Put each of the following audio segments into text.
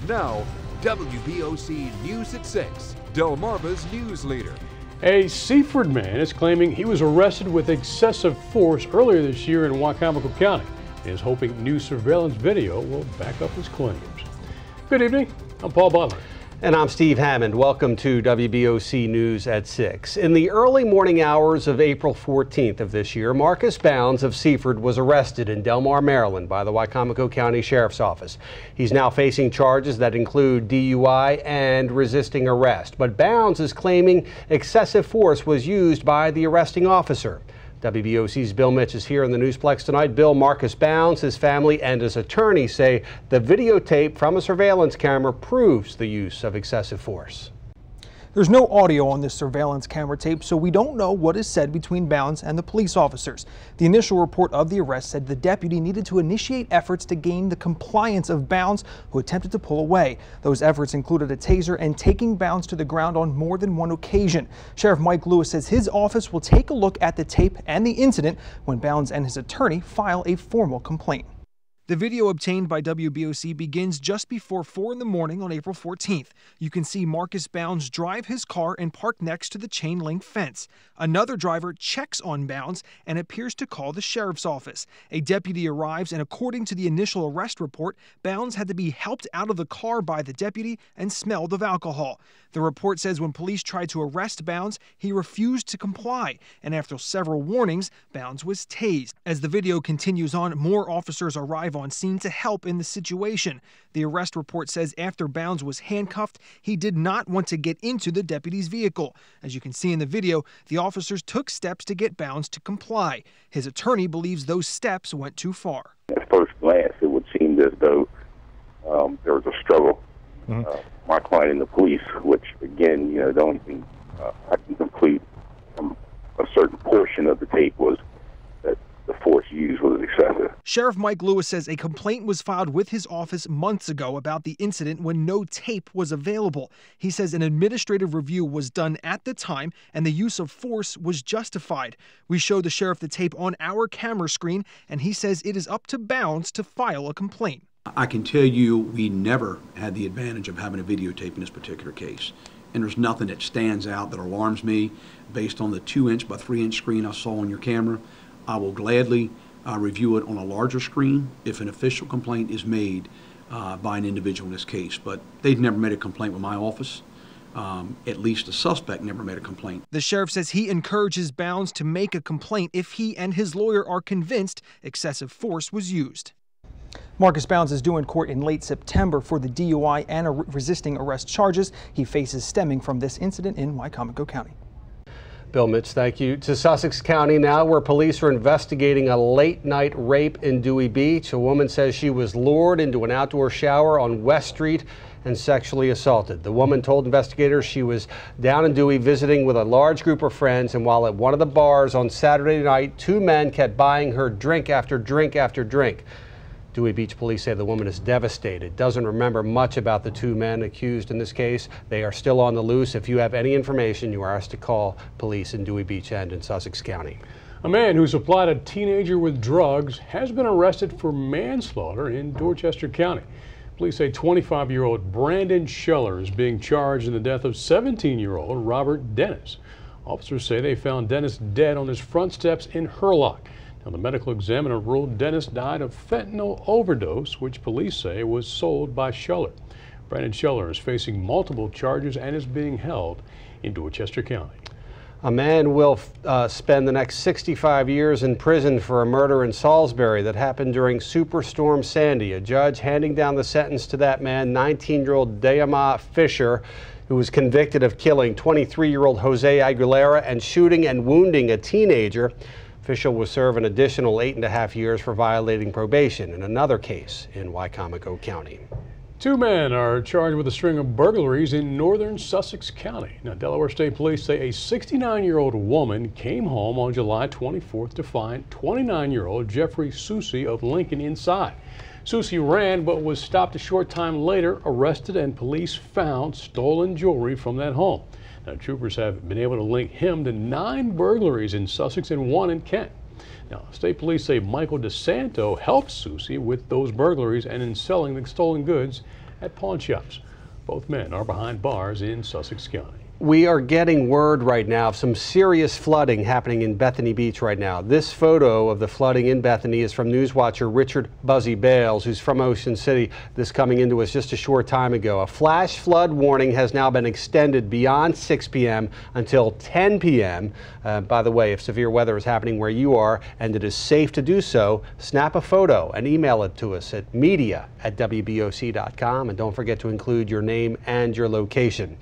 Now, WBOC News at 6, Delmarva's news leader. A Seaford man is claiming he was arrested with excessive force earlier this year in Wicomico County and is hoping new surveillance video will back up his claims. Good evening, I'm Paul Butler. And I'm Steve Hammond. Welcome to WBOC News at 6. In the early morning hours of April 14th of this year, Marcus Bounds of Seaford was arrested in Delmar, Maryland by the Wicomico County Sheriff's Office. He's now facing charges that include DUI and resisting arrest. But Bounds is claiming excessive force was used by the arresting officer. WBOC's Bill Mitch is here in the Newsplex tonight. Bill, Marcus Bounds, his family, and his attorney say the videotape from a surveillance camera proves the use of excessive force. There's no audio on this surveillance camera tape, so we don't know what is said between Bounds and the police officers. The initial report of the arrest said the deputy needed to initiate efforts to gain the compliance of Bounds, who attempted to pull away. Those efforts included a taser and taking Bounds to the ground on more than one occasion. Sheriff Mike Lewis says his office will take a look at the tape and the incident when Bounds and his attorney file a formal complaint. The video obtained by WBOC begins just before 4 in the morning on April 14th. You can see Marcus Bounds drive his car and park next to the chain link fence. Another driver checks on Bounds and appears to call the sheriff's office. A deputy arrives, and according to the initial arrest report, Bounds had to be helped out of the car by the deputy and smelled of alcohol. The report says when police tried to arrest Bounds, he refused to comply, and after several warnings, Bounds was tased. As the video continues on, more officers arrive on scene to help in the situation. The arrest report says after Bounds was handcuffed, he did not want to get into the deputy's vehicle. As you can see in the video, the officers took steps to get Bounds to comply. His attorney believes those steps went too far. At first glance, it would seem as though there was a struggle. My client and the police, which again, the only thing I can complete from a certain portion of the tape was that the force used was excessive. Sheriff Mike Lewis says a complaint was filed with his office months ago about the incident when no tape was available. He says an administrative review was done at the time and the use of force was justified. We showed the sheriff the tape on our camera screen, and he says it is up to Bounds to file a complaint. I can tell you we never had the advantage of having a videotape in this particular case. And there's nothing that stands out that alarms me based on the 2-inch by 3-inch screen I saw on your camera. I will gladly review it on a larger screen if an official complaint is made by an individual in this case. But they've never made a complaint with my office. At least the suspect never made a complaint. The sheriff says he encourages Bounds to make a complaint if he and his lawyer are convinced excessive force was used. Marcus Bounds is due in court in late September for the DUI and resisting arrest charges he faces stemming from this incident in Wicomico County. Bill Mitch, thank you. To Sussex County now, where police are investigating a late-night rape in Dewey Beach. A woman says she was lured into an outdoor shower on West Street and sexually assaulted. The woman told investigators she was down in Dewey visiting with a large group of friends, and while at one of the bars on Saturday night, 2 men kept buying her drink after drink after drink. Dewey Beach police say the woman is devastated, doesn't remember much about the 2 men accused in this case. They are still on the loose. If you have any information, you are asked to call police in Dewey Beach and in Sussex County. A man who supplied a teenager with drugs has been arrested for manslaughter in Dorchester County. Police say 25-year-old Brandon Scheller is being charged in the death of 17-year-old Robert Dennis. Officers say they found Dennis dead on his front steps in Hurlock. Now, the medical examiner ruled Dennis died of fentanyl overdose, which police say was sold by Scheller. Brandon Scheller is facing multiple charges and is being held in Dorchester County. A man will spend the next 65 years in prison for a murder in Salisbury that happened during Superstorm Sandy. A judge handing down the sentence to that man, 19-year-old Dayama Fisher, who was convicted of killing 23-year-old Jose Aguilera and shooting and wounding a teenager. Fisher will serve an additional 8.5 years for violating probation in another case in Wicomico County. 2 men are charged with a string of burglaries in northern Sussex County. Now, Delaware State Police say a 69-year-old woman came home on July 24th to find 29-year-old Jeffrey Susi of Lincoln inside. Susi ran but was stopped a short time later, arrested, and police found stolen jewelry from that home. Now, troopers have been able to link him to 9 burglaries in Sussex and 1 in Kent. Now, state police say Michael DeSanto helped Susi with those burglaries and in selling the stolen goods at pawn shops. Both men are behind bars in Sussex County. We are getting word right now of some serious flooding happening in Bethany Beach right now. This photo of the flooding in Bethany is from news watcher Richard Buzzy Bales, who's from Ocean City. This coming into us just a short time ago. A flash flood warning has now been extended beyond 6 p.m. until 10 p.m. By the way, if severe weather is happening where you are and it is safe to do so, snap a photo and email it to us at media@wboc.com. And don't forget to include your name and your location.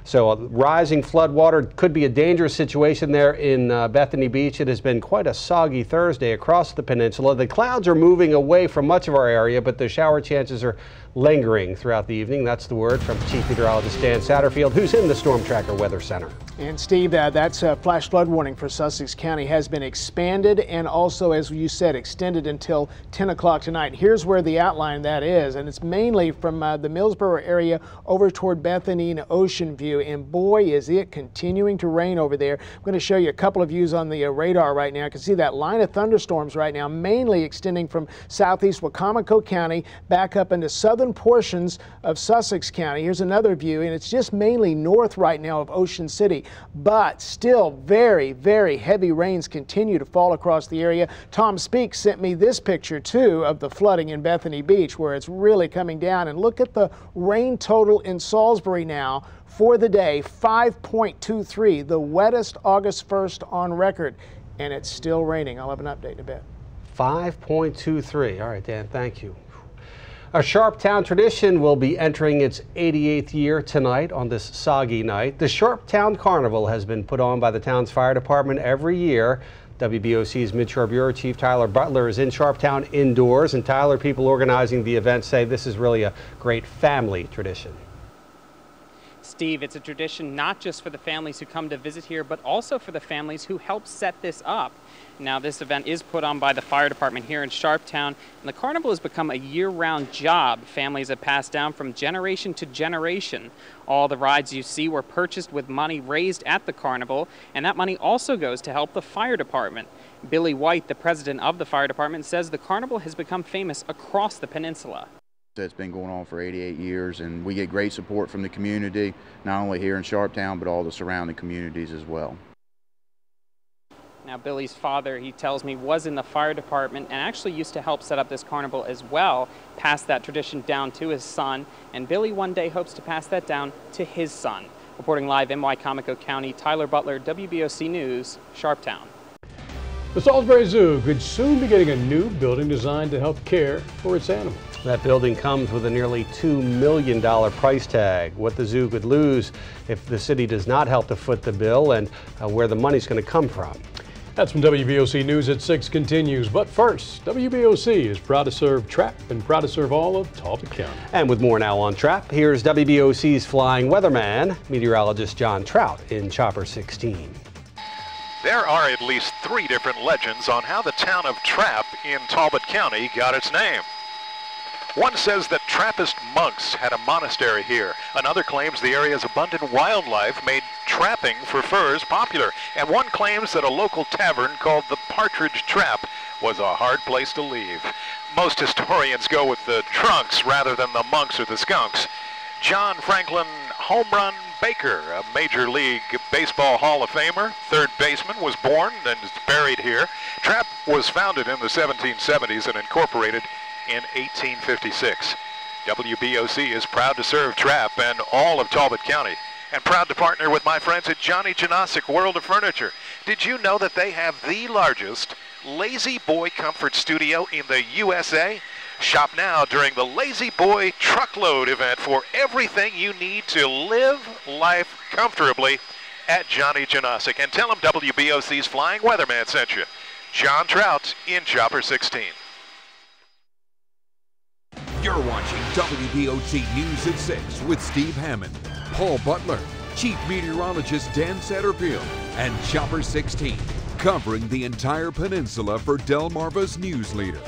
So rising flood water could be a dangerous situation there in Bethany Beach. It has been quite a soggy Thursday across the peninsula. The clouds are moving away from much of our area, but the shower chances are lingering throughout the evening. That's the word from Chief Meteorologist Dan Satterfield, who's in the Storm Tracker Weather Center. And Steve, that's a flash flood warning for Sussex County has been expanded and also, as you said, extended until 10 o'clock tonight. Here's where the outline that is, and it's mainly from the Millsboro area over toward Bethany and Ocean View. And boy, is it continuing to rain over there. I'm going to show you a couple of views on the radar right now. You can see that line of thunderstorms right now, mainly extending from southeast Wacomico County back up into southern portions of Sussex County. Here's another view, and it's just mainly north right now of Ocean City. But still very, very heavy rains continue to fall across the area. Tom Speaks sent me this picture too of the flooding in Bethany Beach, where it's really coming down. And look at the rain total in Salisbury now for the day, 5.23, the wettest August 1st on record. And it's still raining. I'll have an update in a bit. 5.23. All right, Dan, thank you. A Sharptown tradition will be entering its 88th year tonight on this soggy night. The Sharptown Carnival has been put on by the town's fire department every year. WBOC's Midshore Bureau Chief Tyler Butler is in Sharptown indoors. And Tyler, people organizing the event say this is really a great family tradition. Steve, it's a tradition not just for the families who come to visit here, but also for the families who help set this up. Now, this event is put on by the fire department here in Sharptown, and the carnival has become a year-round job. Families have passed down from generation to generation. All the rides you see were purchased with money raised at the carnival, and that money also goes to help the fire department. Billy White, the president of the fire department, says the carnival has become famous across the peninsula. It's been going on for 88 years, and we get great support from the community, not only here in Sharptown, but all the surrounding communities as well. Now, Billy's father, he tells me, was in the fire department and actually used to help set up this carnival as well, passed that tradition down to his son, and Billy one day hopes to pass that down to his son. Reporting live in Wacomico County, Tyler Butler, WBOC News, Sharptown. The Salisbury Zoo could soon be getting a new building designed to help care for its animals. That building comes with a nearly $2 million price tag. What the zoo could lose if the city does not help to foot the bill, and where the money's going to come from. That's from WBOC News at 6 continues. But first, WBOC is proud to serve Trapp and proud to serve all of Talbot County. And with more now on Trapp, here's WBOC's flying weatherman, meteorologist John Trout in Chopper 16. There are at least 3 different legends on how the town of Trapp in Talbot County got its name. One says that Trappist monks had a monastery here. Another claims the area's abundant wildlife made trapping for furs popular. And one claims that a local tavern called the Partridge Trap was a hard place to leave. Most historians go with the trunks rather than the monks or the skunks. John Franklin Home Run Baker, a Major League Baseball Hall of Famer, third baseman, was born and is buried here. Trapp was founded in the 1770s and incorporated in 1856. WBOC is proud to serve Trapp and all of Talbot County, and proud to partner with my friends at Johnny Janosic World of Furniture. Did you know that they have the largest Lazy Boy comfort studio in the USA? Shop now during the Lazy Boy Truckload event for everything you need to live life comfortably at Johnny Janosic. And tell them WBOC's Flying Weatherman sent you. John Trout in Chopper 16. You're watching WBOC News at 6 with Steve Hammond, Paul Butler, Chief Meteorologist Dan Satterfield, and Chopper 16, covering the entire peninsula for Delmarva's news leader.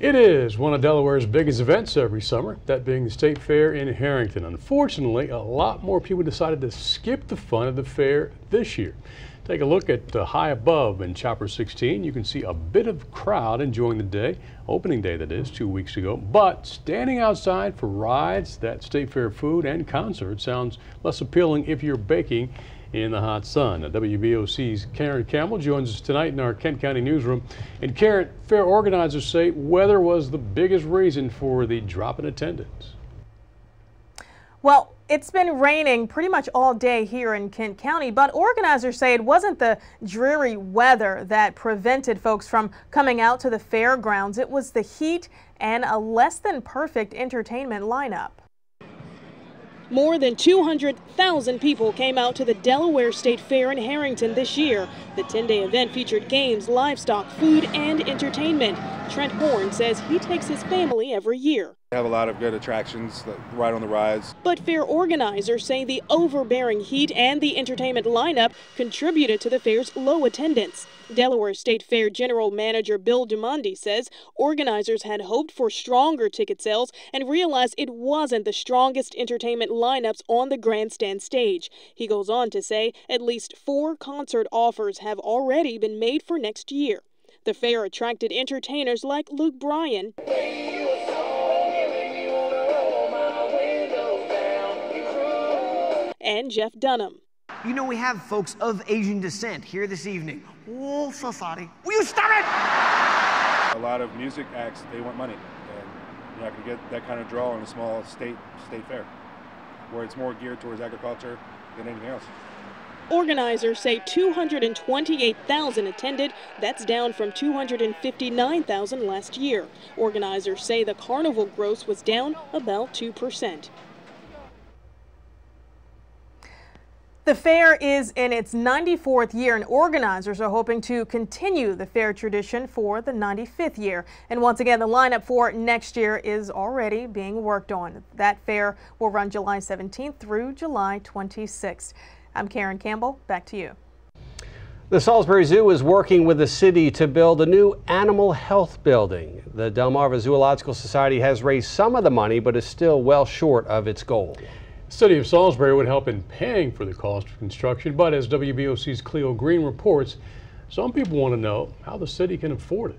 It is one of Delaware's biggest events every summer, that being the State Fair in Harrington. Unfortunately, a lot more people decided to skip the fun of the fair this year. Take a look at High Above in Chopper 16. You can see a bit of crowd enjoying the day, opening day that is, 2 weeks ago. But standing outside for rides, that State Fair food, and concerts sounds less appealing if you're baking in the hot sun. Now, WBOC's Karen Campbell joins us tonight in our Kent County newsroom. And Karen, fair organizers say weather was the biggest reason for the drop in attendance. Well, it's been raining pretty much all day here in Kent County, but organizers say it wasn't the dreary weather that prevented folks from coming out to the fairgrounds. It was the heat and a less than perfect entertainment lineup. More than 200,000 people came out to the Delaware State Fair in Harrington this year. The 10-day event featured games, livestock, food, and entertainment. Trent Horn says he takes his family every year. We have a lot of good attractions, right on the rides. But fair organizers say the overbearing heat and the entertainment lineup contributed to the fair's low attendance. Delaware State Fair General Manager Bill Dumandi says organizers had hoped for stronger ticket sales and realized it wasn't the strongest entertainment lineups on the grandstand stage. He goes on to say at least 4 concert offers have already been made for next year. The fair attracted entertainers like Luke Bryan and Jeff Dunham. You know, we have folks of Asian descent here this evening. Oh, so sorry. Will you stop it? A lot of music acts, they want money. And you're not going to get that kind of draw in a small state fair, where it's more geared towards agriculture than anything else. Organizers say 228,000 attended. That's down from 259,000 last year. Organizers say the carnival gross was down about 2%. The fair is in its 94th year, and organizers are hoping to continue the fair tradition for the 95th year. And once again, the lineup for next year is already being worked on. That fair will run July 17th through July 26th. I'm Karen Campbell. Back to you. The Salisbury Zoo is working with the city to build a new animal health building. The Delmarva Zoological Society has raised some of the money, but is still well short of its goal. The city of Salisbury would help in paying for the cost of construction, but as WBOC's Cleo Green reports, some people want to know how the city can afford it.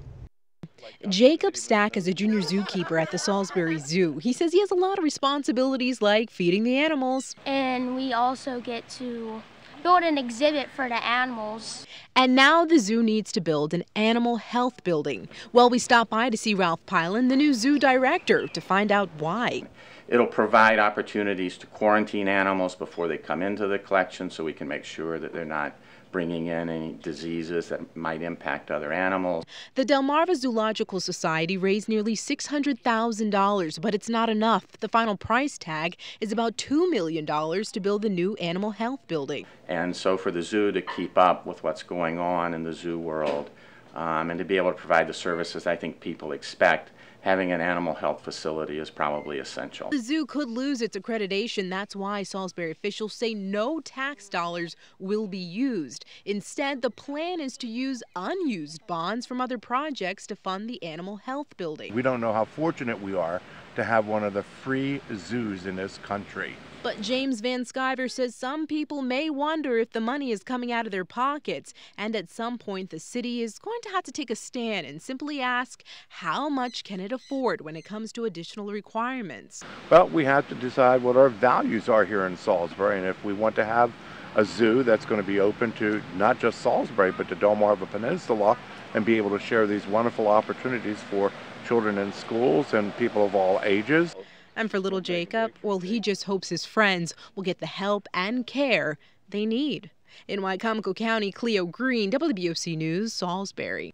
Jacob Stack is a junior zookeeper at the Salisbury Zoo. He says he has a lot of responsibilities like feeding the animals. And we also get to build an exhibit for the animals. And now the zoo needs to build an animal health building. Well, we stopped by to see Ralph Pylan, the new zoo director, to find out why. It'll provide opportunities to quarantine animals before they come into the collection so we can make sure that they're not bringing in any diseases that might impact other animals. The Delmarva Zoological Society raised nearly $600,000, but it's not enough. The final price tag is about $2 million to build the new animal health building. And so for the zoo to keep up with what's going on in the zoo world and to be able to provide the services I think people expect, having an animal health facility is probably essential. The zoo could lose its accreditation. That's why Salisbury officials say no tax dollars will be used. Instead, the plan is to use unused bonds from other projects to fund the animal health building. We don't know how fortunate we are to have one of the free zoos in this country. But James Van Skyver says some people may wonder if the money is coming out of their pockets, and at some point the city is going to have to take a stand and simply ask how much can it afford when it comes to additional requirements. Well, we have to decide what our values are here in Salisbury, and if we want to have a zoo that's going to be open to not just Salisbury but to Delmarva Peninsula and be able to share these wonderful opportunities for children in schools and people of all ages. And for little Jacob, well, he just hopes his friends will get the help and care they need. In Wycomico County, Cleo Green, WBOC News, Salisbury.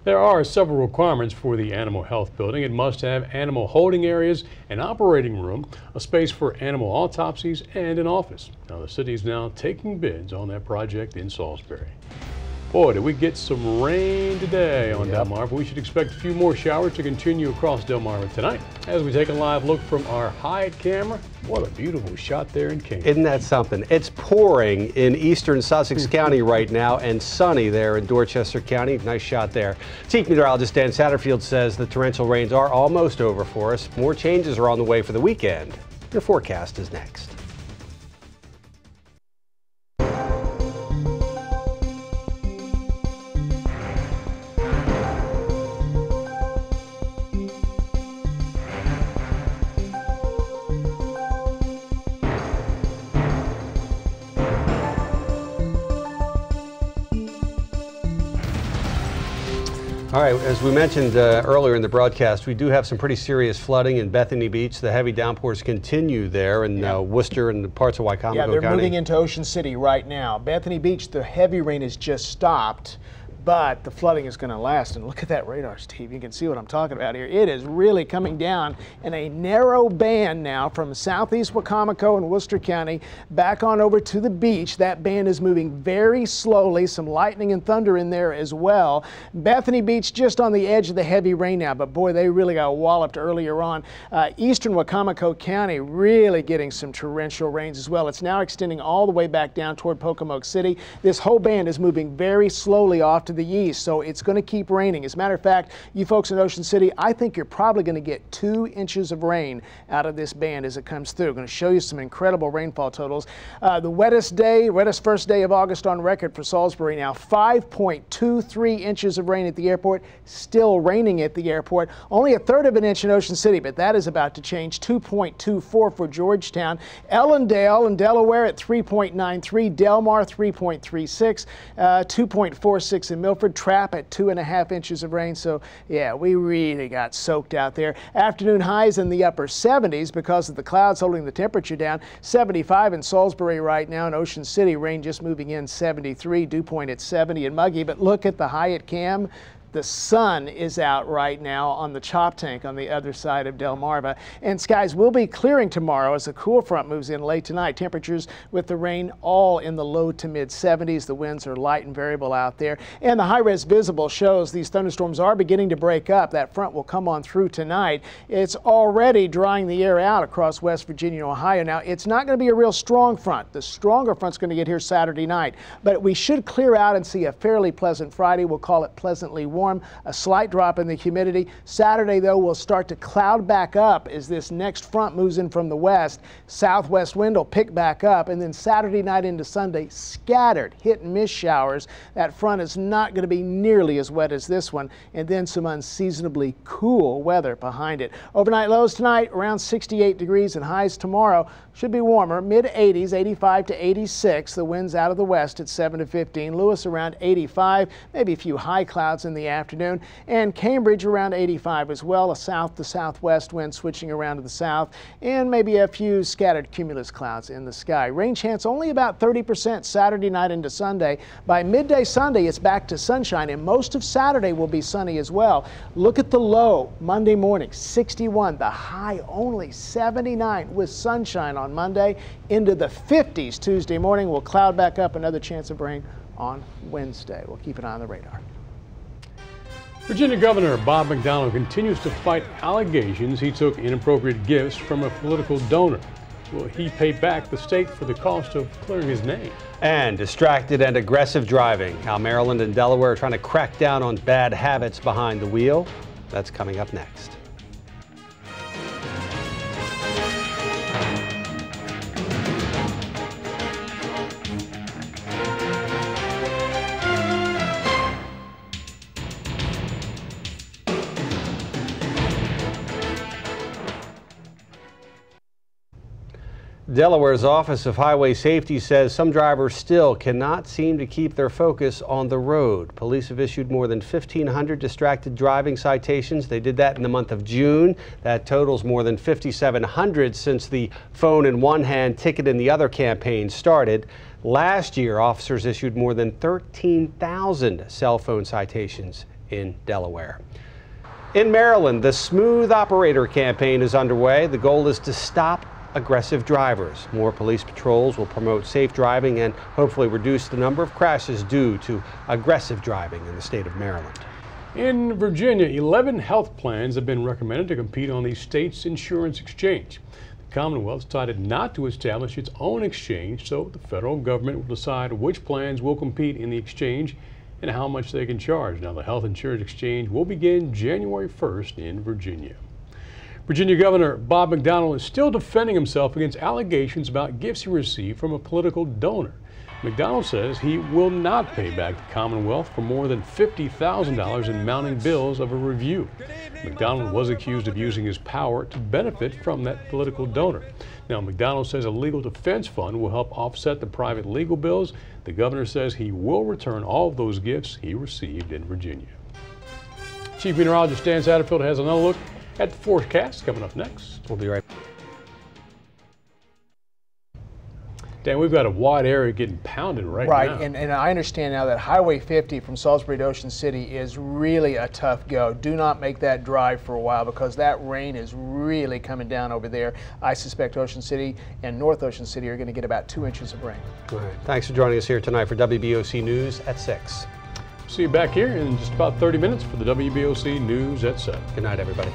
There are several requirements for the animal health building. It must have animal holding areas, an operating room, a space for animal autopsies, and an office. Now, the city is now taking bids on that project in Salisbury. Boy, did we get some rain today on Delmarva. We should expect a few more showers to continue across Delmarva tonight. As we take a live look from our Hyatt camera, what a beautiful shot there in King. Isn't that something? It's pouring in eastern Sussex County right now and sunny there in Dorchester County. Nice shot there. Chief Meteorologist Dan Satterfield says the torrential rains are almost over for us. More changes are on the way for the weekend. Your forecast is next. All right, as we mentioned earlier in the broadcast, we do have some pretty serious flooding in Bethany Beach. The heavy downpours continue there in Worcester and parts of Wycomico County. Yeah, they're moving into Ocean City right now. Bethany Beach, the heavy rain has just stopped, but the flooding is going to last. And look at that radar, Steve. You can see what I'm talking about here. It is really coming down in a narrow band now from southeast Wycomico and Worcester County back on over to the beach. That band is moving very slowly. Some lightning and thunder in there as well. Bethany Beach just on the edge of the heavy rain now, but boy, they really got walloped earlier on. Eastern Wycomico County really getting some torrential rains as well. It's now extending all the way back down toward Pocomoke City. This whole band is moving very slowly off to the east, so it's going to keep raining. As a matter of fact, you folks in Ocean City, I think you're probably going to get 2 inches of rain out of this band as it comes through. I'm going to show you some incredible rainfall totals. The wettest first day of August on record for Salisbury now, 5.23 inches of rain at the airport. Still raining at the airport. Only 1/3 of an inch in Ocean City, but that is about to change. 2.24 for Georgetown. Ellendale in Delaware at 3.93. Delmar 3.36. 2.46 in Milford. Trapp at 2.5 inches of rain. So yeah, we really got soaked out there. Afternoon highs in the upper 70s because of the clouds holding the temperature down. 75 in Salisbury right now. In Ocean City, rain just moving in. 73. Dew point at 70 and muggy. But look at the Hyatt cam. The sun is out right now on the Chop Tank on the other side of Delmarva. And skies will be clearing tomorrow as a cool front moves in late tonight. Temperatures with the rain all in the low to mid 70s. The winds are light and variable out there. And the high-res visible shows these thunderstorms are beginning to break up. That front will come on through tonight. It's already drying the air out across West Virginia and Ohio. Now, it's not going to be a real strong front. The stronger front's going to get here Saturday night. But we should clear out and see a fairly pleasant Friday. We'll call it pleasantly warm. A slight drop in the humidity. Saturday, though, will start to cloud back up as this next front moves in from the west. Southwest wind will pick back up, and then Saturday night into Sunday, scattered hit and miss showers. That front is not going to be nearly as wet as this one, and then some unseasonably cool weather behind it. Overnight lows tonight around 68 degrees, and highs tomorrow should be warmer, mid 80s, 85 to 86. The winds out of the west at 7 to 15. Lewis around 85, maybe a few high clouds in the afternoon, and Cambridge around 85 as well. A south to southwest wind switching around to the south, and maybe a few scattered cumulus clouds in the sky. Rain chance only about 30% Saturday night into Sunday. By midday Sunday, it's back to sunshine, and most of Saturday will be sunny as well. Look at the low Monday morning, 61. The high only 79 with sunshine on Monday. Into the 50s Tuesday morning. We'll cloud back up. Another chance of rain on Wednesday. We'll keep an eye on the radar. Virginia Governor Bob McDonnell continues to fight allegations he took inappropriate gifts from a political donor. Will he pay back the state for the cost of clearing his name? And distracted and aggressive driving. How Maryland and Delaware are trying to crack down on bad habits behind the wheel. That's coming up next. Delaware's Office of Highway Safety says some drivers still cannot seem to keep their focus on the road. Police have issued more than 1,500 distracted driving citations. They did that in the month of June. That totals more than 5,700 since the phone in one hand, ticket in the other campaign started. Last year, officers issued more than 13,000 cell phone citations in Delaware. In Maryland, the Smooth Operator campaign is underway. The goal is to stop aggressive drivers. More police patrols will promote safe driving and hopefully reduce the number of crashes due to aggressive driving in the state of Maryland. In Virginia, 11 health plans have been recommended to compete on the state's insurance exchange. The Commonwealth decided not to establish its own exchange, so the federal government will decide which plans will compete in the exchange and how much they can charge. Now, the health insurance exchange will begin January 1st in Virginia. Virginia Governor Bob McDonnell is still defending himself against allegations about gifts he received from a political donor. McDonnell says he will not pay back the Commonwealth for more than $50,000 in mounting bills of a review. McDonnell was accused of using his power to benefit from that political donor. Now, McDonnell says a legal defense fund will help offset the private legal bills. The governor says he will return all of those gifts he received in Virginia. Chief Meteorologist Dan Satterfield has another look at the forecast coming up next. We'll be right back. Dan, we've got a wide area getting pounded right now. Right, and I understand now that Highway 50 from Salisbury to Ocean City is really a tough go. Do not make that drive for a while because that rain is really coming down over there. I suspect Ocean City and North Ocean City are going to get about 2 inches of rain. All right. Thanks for joining us here tonight for WBOC News at 6. See you back here in just about 30 minutes for the WBOC News at 7. Good night, everybody.